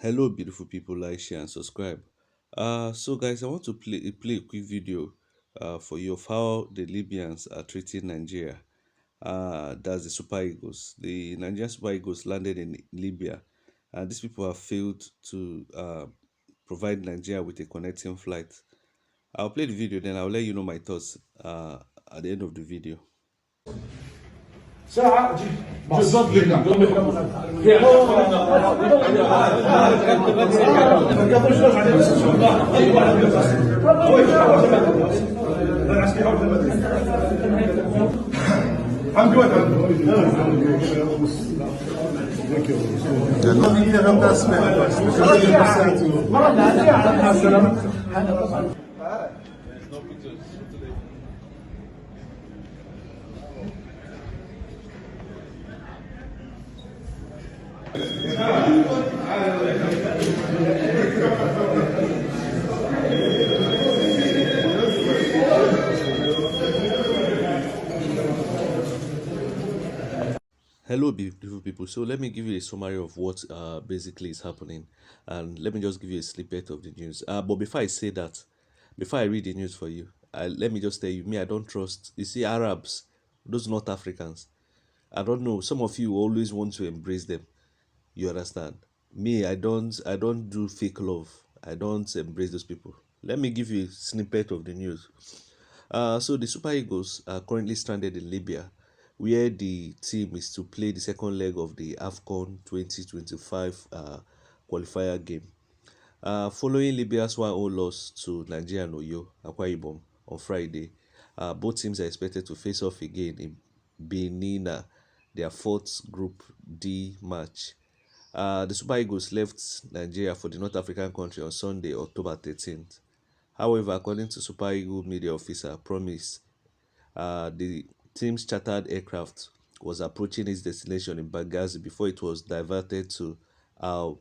Hello, beautiful people. Like, share, and subscribe. So guys, I want to play a quick video for you of how the Libyans are treating Nigeria. That's the Super Eagles. The Nigerian Super Eagles landed in Libya, and these people have failed to provide Nigeria with a connecting flight. I'll play the video, then I'll let you know my thoughts at the end of the video. ساعة بالضبط Hello, beautiful people. So let me give you a summary of what basically is happening, and let me just give you a snippet of the news. But before I say that, before I read the news for you, let me just tell you, me, I don't trust. You see, Arabs, those North Africans. I don't know. Some of you always want to embrace them. You understand? Me, I don't do fake love. I don't embrace those people. Let me give you a snippet of the news. So the Super Eagles are currently stranded in Libya, where the team is to play the second leg of the AFCON 2025 qualifier game. Following Libya's 1-0 loss to Nigeria and Oyo, Akwa Ibom, on Friday, both teams are expected to face off again in Benin, their fourth Group D match. The Super Eagles left Nigeria for the North African country on Sunday, October 13th. However, according to Super Eagle media officer Promise, the team's chartered aircraft was approaching its destination in Benghazi before it was diverted to Al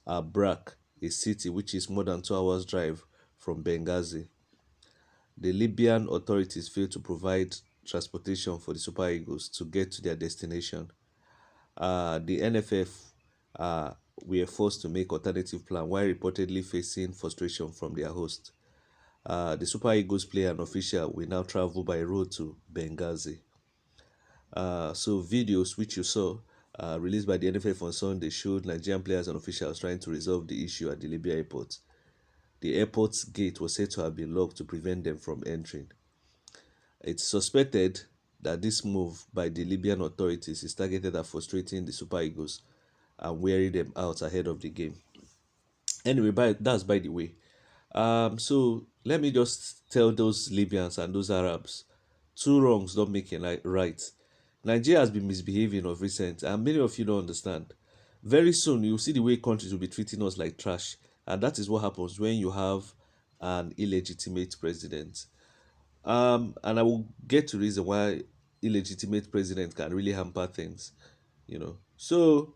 Brak, a city which is more than 2 hours drive from Benghazi. The Libyan authorities failed to provide transportation for the Super Eagles to get to their destination. The NFF were forced to make alternative plan while reportedly facing frustration from their host. The Super Eagles player and official will now travel by road to Benghazi. So videos which you saw released by the NFF on Sunday showed Nigerian players and officials trying to resolve the issue at the Libya airport. The airport's gate was said to have been locked to prevent them from entering. It's suspected that this move by the Libyan authorities is targeted at frustrating the Super Eagles and wearing them out ahead of the game. Anyway, that's by the way. So let me just tell those Libyans and those Arabs, two wrongs don't make a right. Nigeria has been misbehaving of recent, and many of you don't understand. Very soon, you'll see the way countries will be treating us like trash, and that is what happens when you have an illegitimate president. And I will get to reason why illegitimate president can really hamper things, So,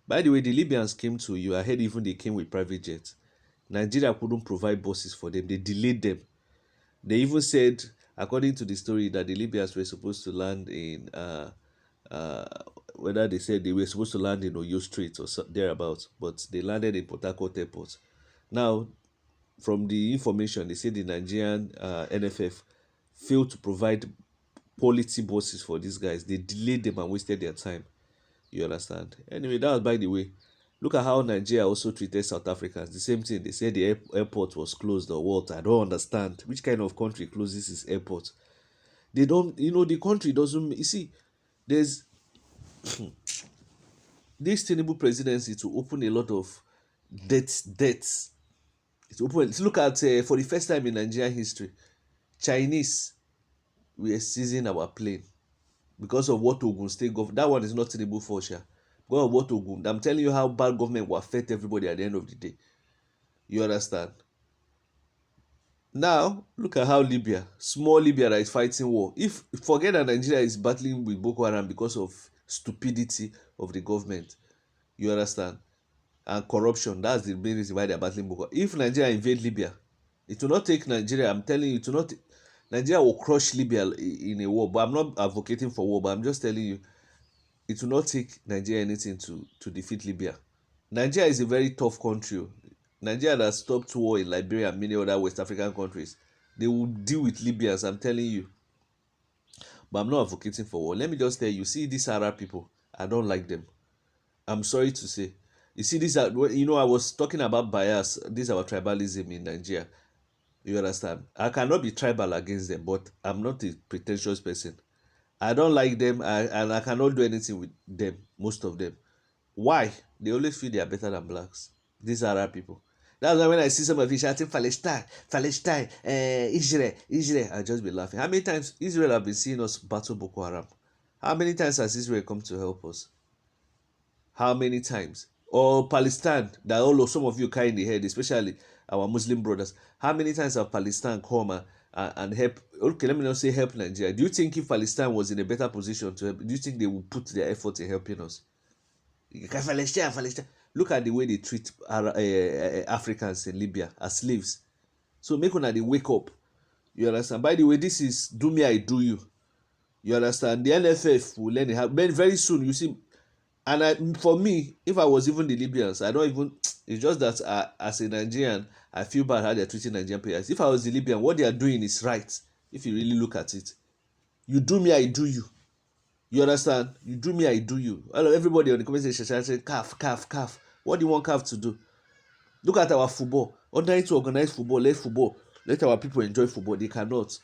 by the way, the Libyans came to you. I heard even they came with private jets. Nigeria couldn't provide buses for them. They delayed them. They even said, according to the story, that the Libyans were supposed to land in, uh, whether they said they were supposed to land in Oyo Strait or thereabouts, but they landed in Port Harcourt Airport. Now, from the information, they said the Nigerian NFF failed to provide quality buses for these guys. They delayed them and wasted their time. You understand? Anyway, that was by the way. Look at how Nigeria also treated South Africans. The same thing. They said the airport was closed or what. I don't understand. Which kind of country closes its airport? They don't, the country doesn't. You see, there's this Tinubu presidency to open a lot of debts. It's open. Look at for the first time in Nigerian history, Chinese were seizing our plane because of what Ogun State government. That one is not Tinubu for sure. Because of what Ogun. I'm telling you how bad government will affect everybody at the end of the day. You understand? Now, look at how Libya, small Libya that is fighting war. If forget that Nigeria is battling with Boko Haram because of stupidity of the government, you understand, and corruption. That's the main reason why they are battling Boko. If Nigeria invade Libya, it will not take Nigeria. I'm telling you, it will not. Nigeria will crush Libya in a war. But I'm not advocating for war. But I'm just telling you, it will not take Nigeria anything to defeat Libya. Nigeria is a very tough country. Nigeria that stopped war in Liberia and many other West African countries. They will deal with Libyans, I'm telling you. But I'm not advocating for war. Let me just tell you, see these Arab people, I don't like them. I'm sorry to say. You see, these are, I was talking about bias. This is our tribalism in Nigeria. You understand? I cannot be tribal against them, but I'm not a pretentious person. I don't like them, and I cannot do anything with them, most of them. Why? They always feel they are better than blacks. These Arab people. That's why when I see some of you shouting Palestine, Palestine, Israel, Israel, I just be laughing. How many times Israel have been seeing us battle Boko Haram? How many times has Israel come to help us? How many times? Or Palestine, that all of some of you carry in the head, especially our Muslim brothers. How many times have Palestine come and help? Okay, let me not say help Nigeria. Do you think if Palestine was in a better position to help, do you think they would put their effort in helping us? Palestine, Palestine. Look at the way they treat Africans in Libya as slaves. So make una dey wake up. You understand? By the way, this is do me, I do you. You understand? The NFF will learn it how very soon. You see, and for me, if I was even the Libyans, I don't even. It's just that as a Nigerian, I feel bad how they're treating Nigerian players. If I was the Libyan, what they are doing is right. If you really look at it, you do me, I do you. You understand? You do me, I do you. Everybody on the comment section said, calf, calf, calf. What do you want calf to do? Look at our football. Ordinary to organize football, let football. Let our people enjoy football. They cannot.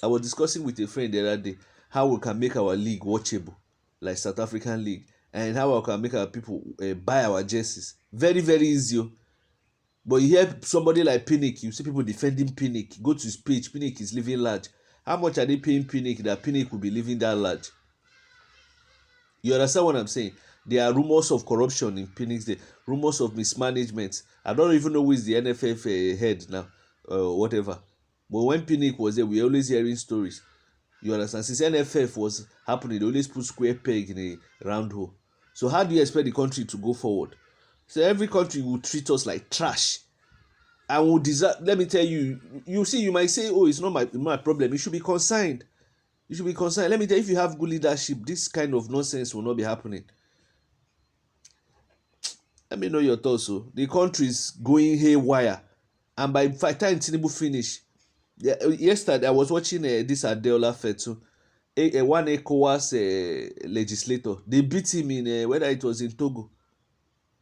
I was discussing with a friend the other day how we can make our league watchable, like South African league, and how we can make our people buy our jerseys. Very, very easy. But you hear somebody like Pinnick, you see people defending Pinnick. Go to his page, Pinnick is living large. How much are they paying Pinnick that Pinnick will be living that large? You understand what I'm saying? There are rumors of corruption in Pinnick's Day, rumors of mismanagement. I don't even know who is the NFF head now, whatever. But when Pinnick was there, we always hearing stories. You understand? Since NFF was happening, they always put square peg in a round hole. So how do you expect the country to go forward? So every country will treat us like trash. And will deserve. Let me tell you. You see, you might say, "Oh, it's not my problem." You should be consigned. You should be concerned. Let me tell you, if you have good leadership, this kind of nonsense will not be happening. Let me know your thoughts. So the country is going haywire, and by the time Tinubu finish, yesterday I was watching this Adeola Fetu, one ECOWAS legislator. They beat him in whether it was in Togo.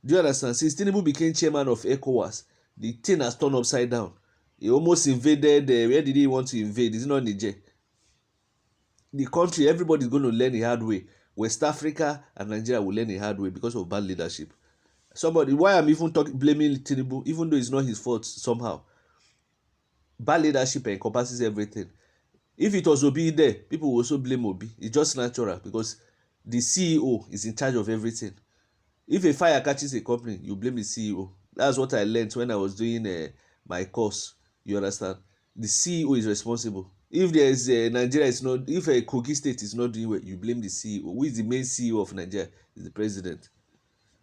Do you understand? Since Tinubu became chairman of ECOWAS, the thing has turned upside down. He almost invaded. Where did he want to invade? Is it not Niger? The country, everybody is going to learn the hard way. West Africa and Nigeria will learn the hard way because of bad leadership. Why I'm even blaming Tinubu, even though it's not his fault somehow. Bad leadership encompasses everything. If it was Obi there, people will also blame Obi. It's just natural because the CEO is in charge of everything. If a fire catches a company, you blame the CEO. That's what I learned when I was doing my course. You understand? The CEO is responsible. If there is Nigeria is not, if a Kogi state is not doing well, you blame the CEO. Who is the main CEO of Nigeria? Is the president.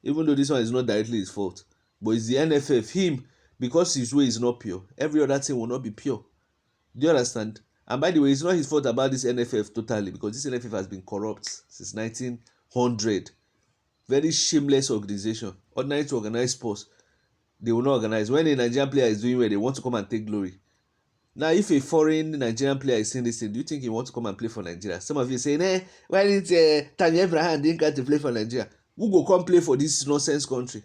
Even though this one is not directly his fault, but it's the NFF. Him, because his way is not pure, every other thing will not be pure. Do you understand? And by the way, it's not his fault about this NFF totally, because this NFF has been corrupt since 1900. Very shameless organization. Ordinary to organize sports, they will not organize. When a Nigerian player is doing well, they want to come and take glory. Now, if a foreign Nigerian player is saying this thing, do you think he wants to come and play for Nigeria? Some of you saying, why didn't Tammy Abraham didn't get to play for Nigeria? Who go come play for this nonsense country?